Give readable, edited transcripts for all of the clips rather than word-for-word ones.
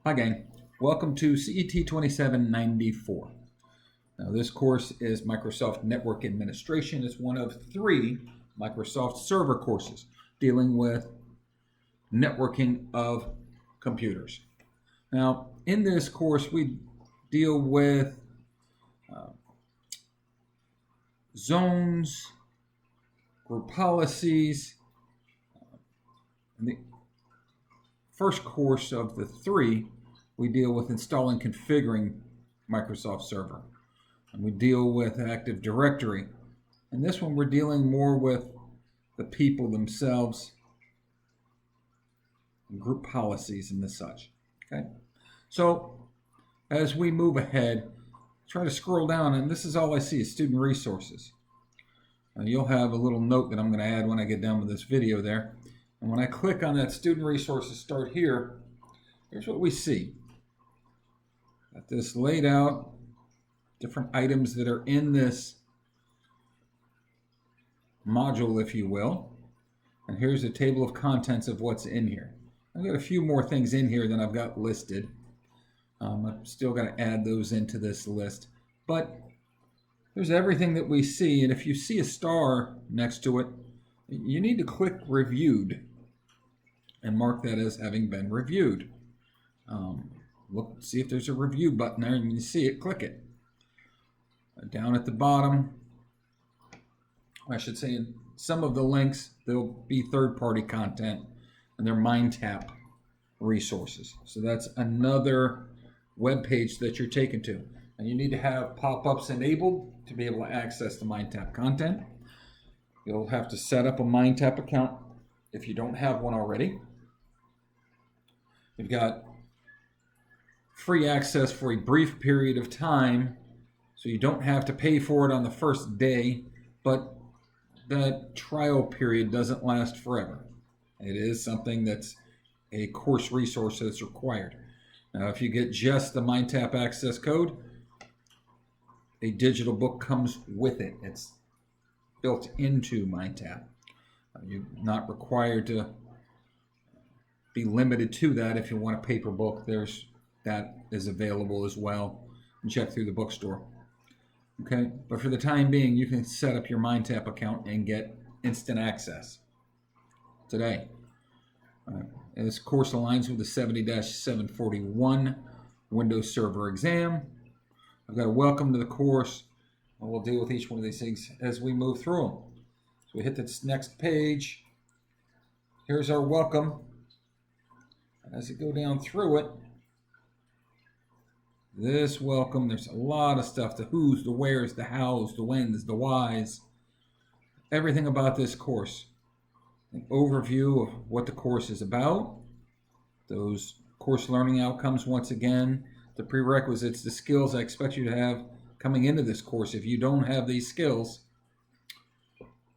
Hi gang, welcome to CET2794. Now this course is Microsoft Network Administration. It's one of 3 Microsoft Server courses dealing with networking of computers. Now in this course we deal with zones, group policies. In the first course of the 3, we deal with installing and configuring Microsoft Server. And we deal with Active Directory. And this one we're dealing more with the people themselves, and group policies and the such. Okay. So as we move ahead, try to scroll down, and this is all I see is student resources. Now you'll have a little note that I'm going to add when I get done with this video there. And when I click on that student resources start here, here's what we see. Got this laid out, different items that are in this module, if you will. And here's a table of contents of what's in here. I've got a few more things in here than I've got listed. I'm still going to add those into this list. But there's everything that we see, and if you see a star next to it, you need to click Reviewed and mark that as having been reviewed. Look, see if there's a review button there, and when you see it, click it. Down at the bottom, I should say in some of the links, there'll be third-party content, and they're MindTap resources. So that's another web page that you're taken to. And you need to have pop-ups enabled to be able to access the MindTap content. You'll have to set up a MindTap account if you don't have one already. You've got free access for a brief period of time, so you don't have to pay for it on the first day, but that trial period doesn't last forever. It is something that's a course resource that's required. Now, if you get just the MindTap access code, a digital book comes with it. It's built into MindTap. You're not required to be limited to that. If you want a paper book, that is available as well. And check through the bookstore. Okay, but for the time being, you can set up your MindTap account and get instant access today. And this course aligns with the 70-741 Windows Server exam. I've got a welcome to the course, and we'll deal with each one of these things as we move through them. So we hit this next page. Here's our welcome. And as you go down through it, this welcome, there's a lot of stuff. The who's, the where's, the how's, the when's, the why's. Everything about this course. An overview of what the course is about. Those course learning outcomes, once again. The prerequisites, the skills I expect you to have coming into this course. If you don't have these skills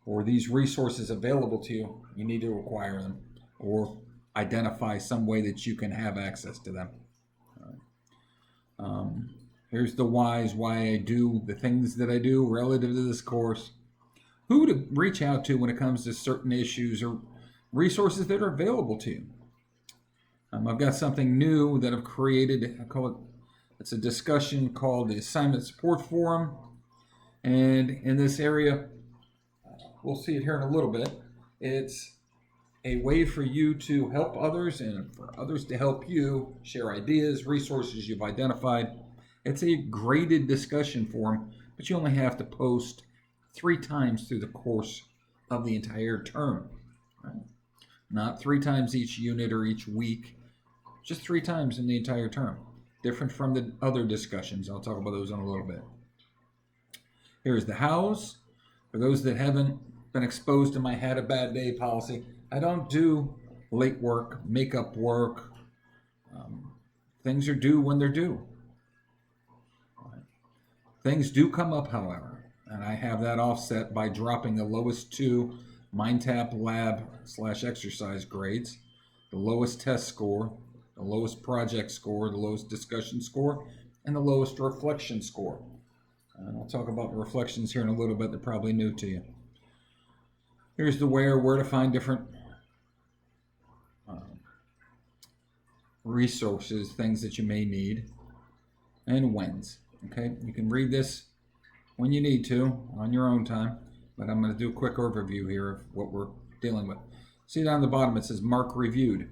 or these resources available to you, you need to acquire them or identify some way that you can have access to them. Here's the whys, why I do the things that I do relative to this course. Who to reach out to when it comes to certain issues or resources that are available to you. I've got something new that I've created. I call it, it's a discussion called the Assignment Support Forum. And in this area, we'll see it here in a little bit. It's a way for you to help others and for others to help you share ideas, resources you've identified. It's a graded discussion forum, but you only have to post 3 times through the course of the entire term. Right? Not 3 times each unit or each week, just 3 times in the entire term. Different from the other discussions. I'll talk about those in a little bit. Here's the hows. For those that haven't been exposed to my had a bad day policy, I don't do late work, makeup work. Things are due when they're due. Things do come up, however, and I have that offset by dropping the lowest 2 MindTap lab/exercise grades, the lowest test score, the lowest project score, the lowest discussion score, and the lowest reflection score. And I'll talk about the reflections here in a little bit. They're probably new to you. Here's the where to find different resources, things that you may need, and whens. Okay, you can read this when you need to on your own time, but I'm going to do a quick overview here of what we're dealing with. See down the bottom it says mark reviewed.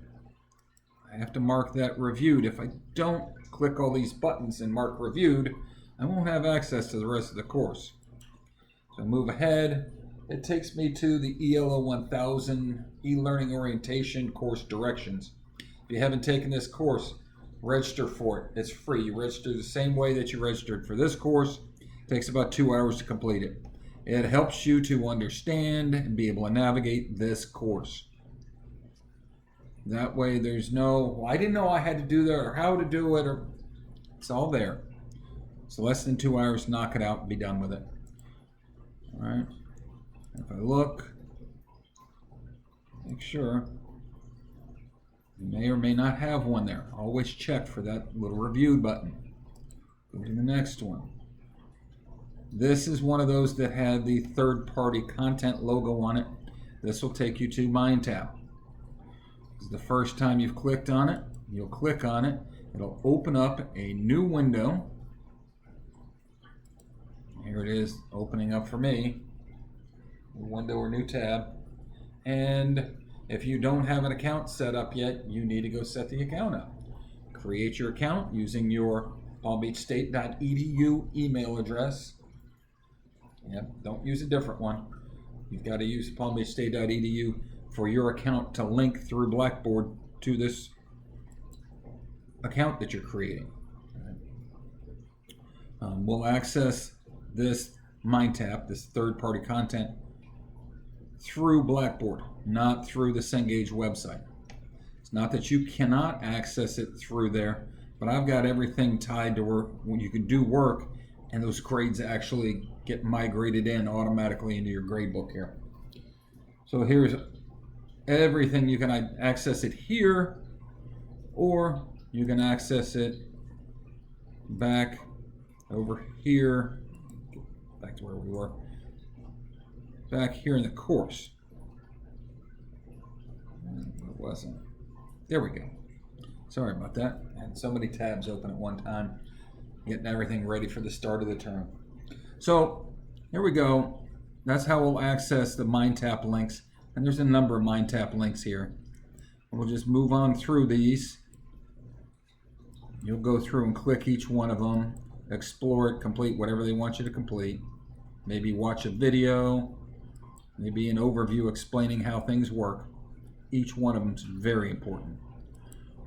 I have to mark that reviewed. If I don't click all these buttons and mark reviewed, I won't have access to the rest of the course. So move ahead. It takes me to the ELO 1000 e-learning orientation course directions. If you haven't taken this course, register for it. It's free. You register the same way that you registered for this course. It takes about 2 hours to complete it. It helps you to understand and be able to navigate this course. That way there's no, well, I didn't know I had to do that or how to do it, or it's all there. It's less than 2 hours to knock it out and be done with it. All right. If I look, make sure. You may or may not have one there. Always check for that little review button. Go to the next one. This is one of those that had the third-party content logo on it. This will take you to MindTap. This is the first time you've clicked on it. You'll click on it. It'll open up a new window. Here it is, opening up for me. A window or new tab. And if you don't have an account set up yet, you need to go set the account up. Create your account using your palmbeachstate.edu email address. Yep, don't use a different one. You've got to use palmbeachstate.edu for your account to link through Blackboard to this account that you're creating. We'll access this MindTap, this third-party content, through Blackboard, not through the Cengage website. It's not that you cannot access it through there, but I've got everything tied to where when you can do work and those grades actually get migrated in automatically into your gradebook here. So here's everything. You can access it here, or you can access it back over here, back to where we were, back here in the course. It wasn't. There we go. Sorry about that. I had so many tabs open at one time, getting everything ready for the start of the term. So here we go. That's how we'll access the MindTap links. And there's a number of MindTap links here. We'll just move on through these. You'll go through and click each one of them, explore it, complete whatever they want you to complete. Maybe watch a video, maybe an overview explaining how things work. Each one of them is very important.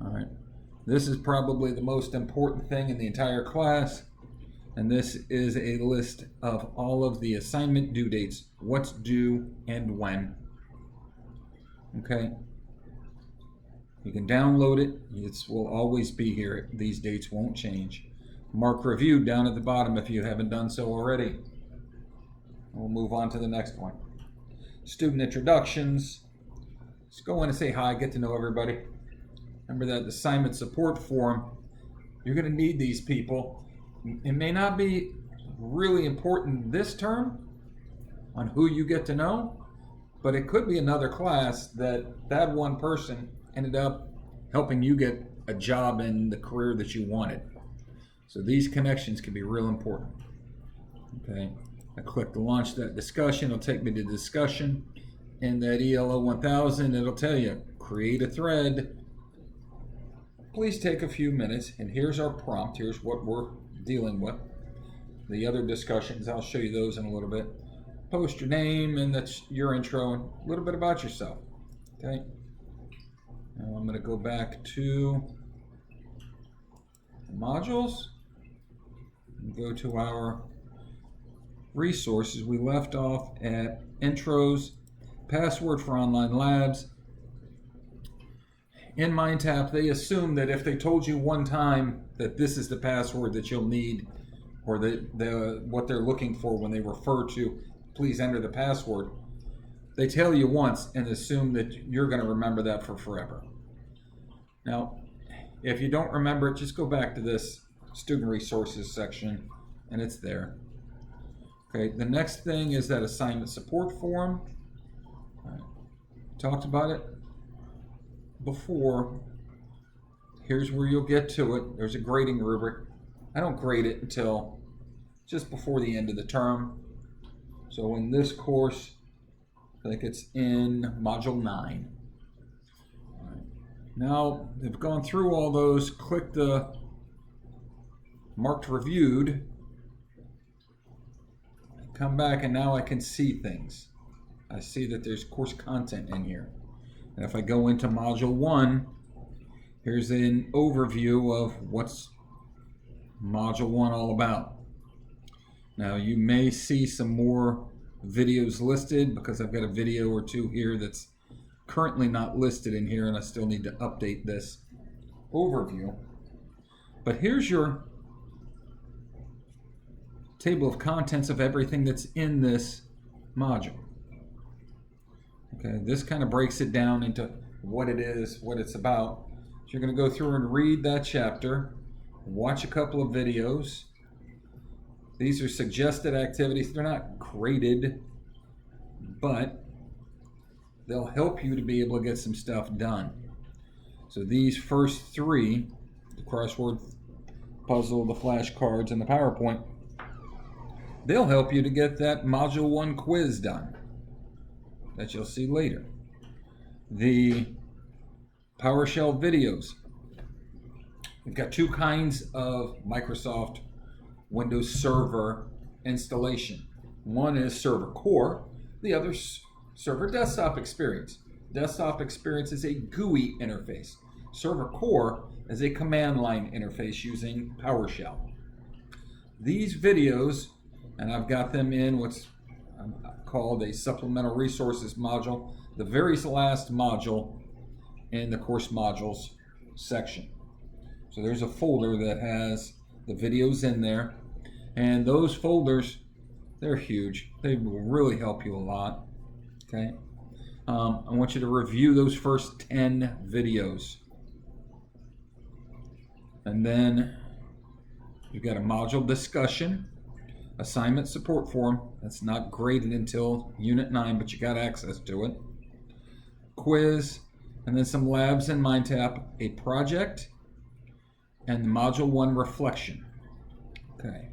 All right. This is probably the most important thing in the entire class, and this is a list of all of the assignment due dates, what's due and when. Okay. You can download it. It will always be here. These dates won't change. Mark review down at the bottom if you haven't done so already. We'll move on to the next one. Student introductions. Just go in and say hi, get to know everybody. Remember that assignment support form. You're going to need these people. It may not be really important this term on who you get to know, but it could be another class that one person ended up helping you get a job in the career that you wanted. So these connections can be real important. Okay, I click to launch that discussion. It'll take me to discussion. In that ELO 1000, it'll tell you, create a thread. Please take a few minutes, and here's our prompt. Here's what we're dealing with. The other discussions, I'll show you those in a little bit. Post your name, and that's your intro, and a little bit about yourself. Okay. Now I'm going to go back to modules and go to our resources. We left off at intros, password for online labs. In MindTap, they assume that if they told you one time that this is the password that you'll need, or what they're looking for when they refer to please enter the password, they tell you once and assume that you're going to remember that for forever. Now, if you don't remember it, just go back to this student resources section, and it's there. Okay, the next thing is that assignment support form. All right. Talked about it before. here's where you'll get to it. There's a grading rubric. I don't grade it until just before the end of the term. So in this course, I think it's in Module 9. All right. Now, they've gone through all those. Click the marked reviewed. Come back, and now I can see things. I see that there's course content in here. And if I go into Module 1, here's an overview of what's Module 1 all about. Now, you may see some more videos listed because I've got a video or two here that's currently not listed in here, and I still need to update this overview. But here's your table of contents of everything that's in this module. Okay, this kind of breaks it down into what it is, what it's about. So you're going to go through and read that chapter, watch a couple of videos. These are suggested activities. They're not graded, but they'll help you to be able to get some stuff done. So these first three, the crossword puzzle, the flashcards, and the PowerPoint, they'll help you to get that Module 1 quiz done that you'll see later. The PowerShell videos. We've got two kinds of Microsoft Windows Server installation. One is Server Core, the other Server Desktop Experience. Desktop Experience is a GUI interface. Server Core is a command line interface using PowerShell. These videos, and I've got them in what's called a supplemental resources module, the very last module in the course modules section. So there's a folder that has the videos in there, and those folders, they're huge. They will really help you a lot. Okay, I want you to review those first 10 videos, and then you've got a module discussion, assignment support form. That's not graded until Unit 9, but you got access to it. Quiz, and then some labs in MindTap, a project, and the Module 1 reflection. Okay,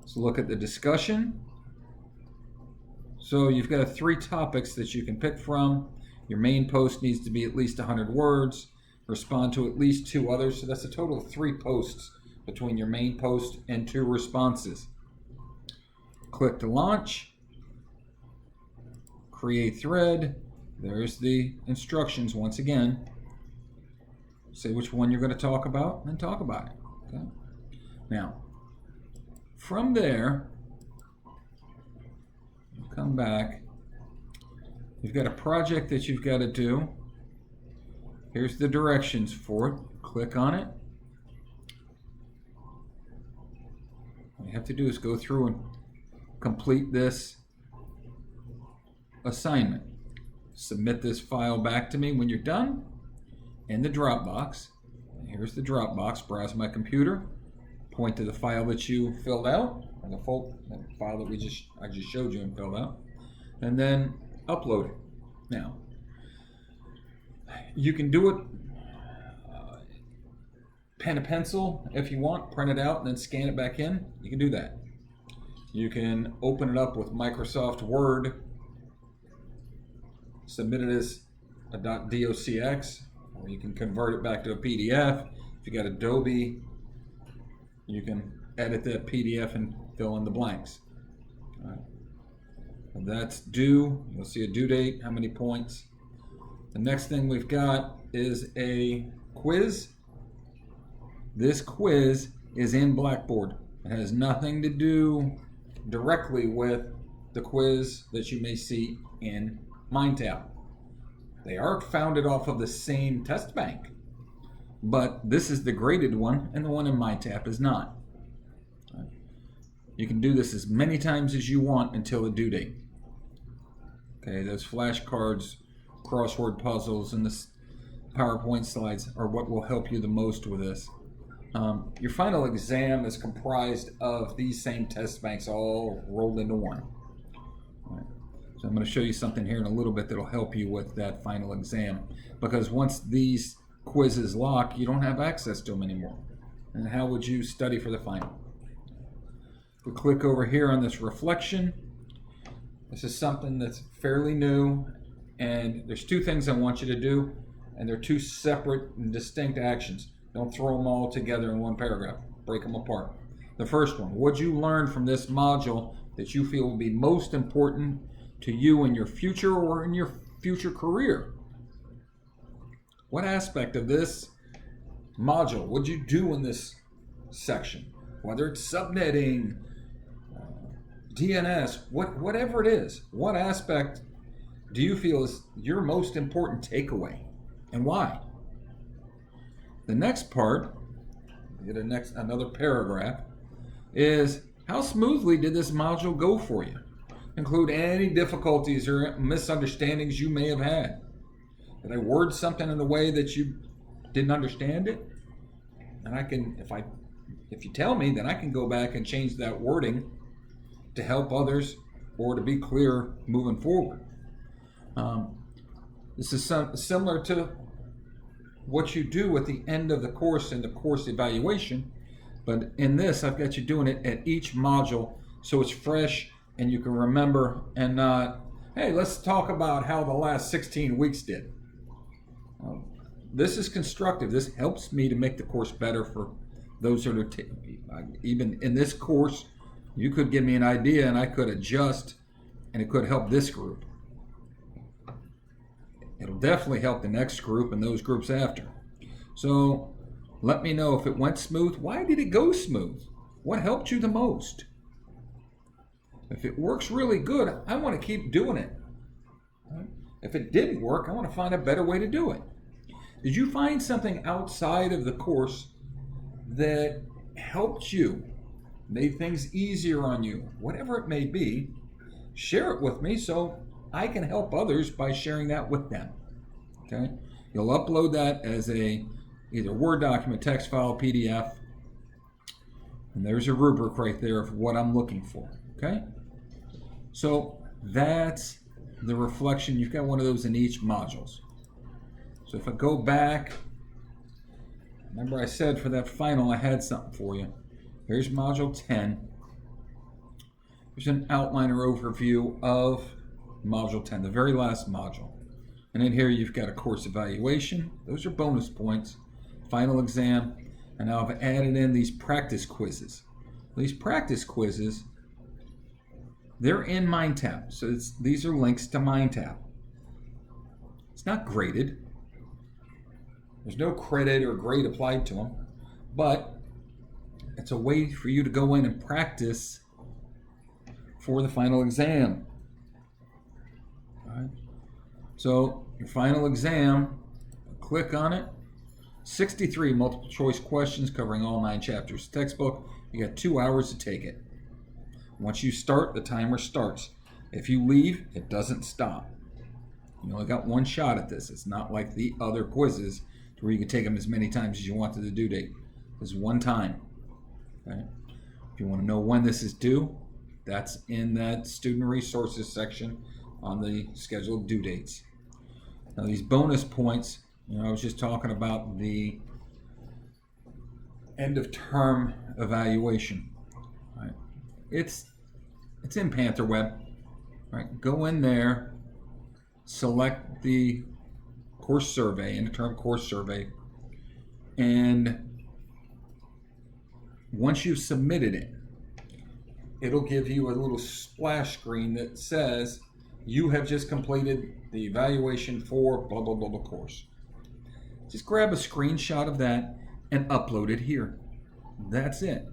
so look at the discussion. So you've got 3 topics that you can pick from. Your main post needs to be at least 100 words. Respond to at least 2 others. So that's a total of 3 posts between your main post and 2 responses. Click to launch. Create thread. There's the instructions once again. Say which one you're going to talk about and talk about it. Okay. Now, from there, come back. You've got a project that you've got to do. Here's the directions for it. Click on it. All you have to do is go through and complete this assignment. Submit this file back to me when you're done in the Dropbox. Here's the Dropbox. Browse my computer. Point to the file that you filled out, or the file that I just showed you and filled out, and then upload it. Now, you can do it pen and pencil if you want. Print it out and then scan it back in. You can do that. You can open it up with Microsoft Word, submit it as a .docx, or you can convert it back to a PDF. If you got Adobe, you can edit that PDF and fill in the blanks. All right. And that's due. You'll see a due date, how many points. The next thing we've got is a quiz. This quiz is in Blackboard. It has nothing to do directly with the quiz that you may see in MindTap. They are founded off of the same test bank, but this is the graded one and the one in MindTap is not. You can do this as many times as you want until the due date. Okay, those flashcards, crossword puzzles, and the PowerPoint slides are what will help you the most with this. Your final exam is comprised of these same test banks all rolled into one. All right. So I'm going to show you something here in a little bit that will help you with that final exam, because once these quizzes lock, you don't have access to them anymore. And how would you study for the final? We click over here on this reflection. This is something that's fairly new, and there's two things I want you to do, and they're two separate and distinct actions. Don't throw them all together in one paragraph. Break them apart. The first one, what'd you learn from this module that you feel will be most important to you in your future or in your future career? What aspect of this module would you do in this section? Whether it's subnetting, DNS, whatever it is, what aspect do you feel is your most important takeaway, and why? The next part, another paragraph, is how smoothly did this module go for you? Include any difficulties or misunderstandings you may have had. Did I word something in a way that you didn't understand it? And I can, if you tell me, then I can go back and change that wording to help others or to be clear moving forward. This is similar to what you do at the end of the course in the course evaluation, but in this I've got you doing it at each module so it's fresh and you can remember and not, hey, let's talk about how the last 16 weeks did. This is constructive. This helps me to make the course better for those that are even in this course. You could give me an idea and I could adjust, and it could help this group. It'll definitely help the next group and those groups after. So let me know if it went smooth. Why did it go smooth? What helped you the most? If it works really good, I want to keep doing it. If it didn't work, I want to find a better way to do it. Did you find something outside of the course that helped you, made things easier on you, whatever it may be? Share it with me so I can help others by sharing that with them. Okay? You'll upload that as either Word document, text file, PDF, and there's a rubric right there of what I'm looking for. Okay? So that's the reflection. You've got one of those in each modules. So if I go back, remember I said for that final I had something for you. Here's module 10. There's an outliner overview of module 10, the very last module. And in here you've got a course evaluation. Those are bonus points, final exam, and now I've added in these practice quizzes. These practice quizzes, they're in MindTap. So these are links to MindTap. It's not graded. There's no credit or grade applied to them, but it's a way for you to go in and practice for the final exam. All right. So your final exam, click on it. 63 multiple choice questions covering all 9 chapters of the textbook. You got 2 hours to take it. Once you start, the timer starts. If you leave, it doesn't stop. You only got one shot at this. It's not like the other quizzes where you can take them as many times as you want to the due date. It's one time. Okay? If you want to know when this is due, that's in that student resources section on the scheduled due dates. Now these bonus points, I was just talking about the end of term evaluation. Right? It's in PantherWeb. Right? Go in there, select the course survey, end of term course survey, and once you've submitted it, it'll give you a little splash screen that says you have just completed the evaluation for blah blah blah blah course. Just grab a screenshot of that and upload it here. That's it.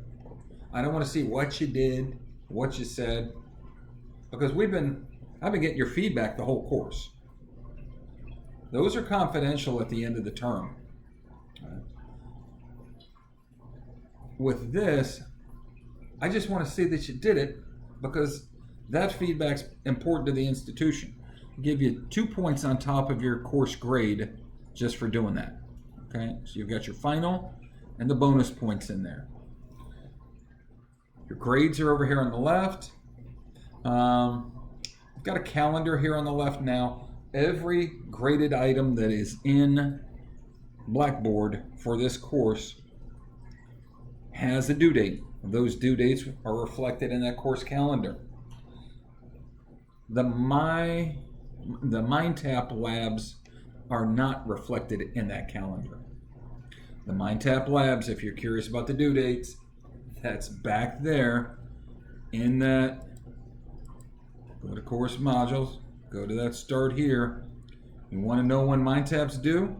I don't want to see what you did, what you said, because I've been getting your feedback the whole course. Those are confidential at the end of the term. With this, I just want to see that you did it because that feedback's important to the institution. I'll give you 2 points on top of your course grade just for doing that. Okay, so you've got your final and the bonus points in there. Your grades are over here on the left. I've got a calendar here on the left now. Every graded item that is in Blackboard for this course has a due date. Those due dates are reflected in that course calendar. The MindTap labs are not reflected in that calendar. The MindTap labs, if you're curious about the due dates, that's back there in that. Go to course modules, go to that start here. You want to know when MindTap's due?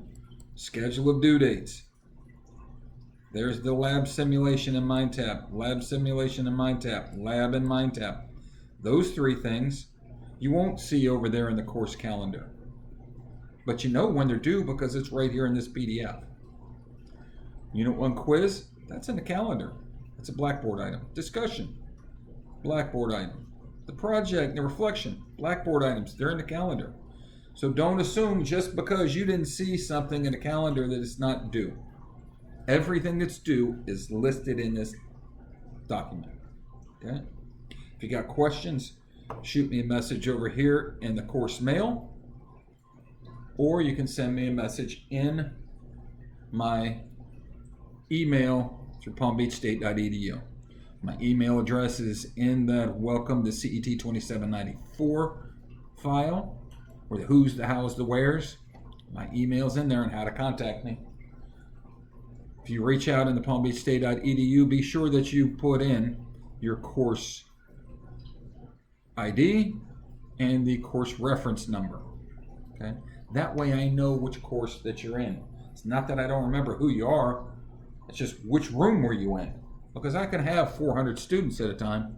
Schedule of due dates. There's the lab simulation in MindTap, lab simulation in MindTap, lab in MindTap. Those three things you won't see over there in the course calendar. But you know when they're due because it's right here in this PDF. Unit 1 quiz, that's in the calendar. It's a Blackboard item. Discussion, Blackboard item. The project, the reflection, Blackboard items, they're in the calendar. So don't assume just because you didn't see something in the calendar that it's not due. Everything that's due is listed in this document. Okay? If you got questions, shoot me a message over here in the course mail, or you can send me a message in my email through palmbeachstate.edu. My email address is in that Welcome to CET2794 file, or the who's, the how's, the where's. My email's in there and how to contact me. If you reach out in the palmbeachstate.edu, be sure that you put in your course ID and the course reference number. Okay? That way I know which course that you're in. It's not that I don't remember who you are, it's just which room were you in. Because I can have 400 students at a time,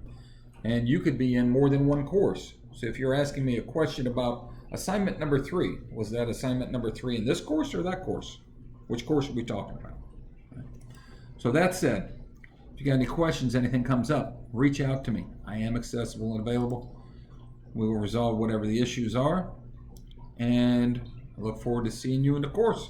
and you could be in more than one course. So if you're asking me a question about assignment number 3, was that assignment number 3 in this course or that course? Which course are we talking about? So that said, if you got any questions, anything comes up, reach out to me. I am accessible and available. We will resolve whatever the issues are, and I look forward to seeing you in the course.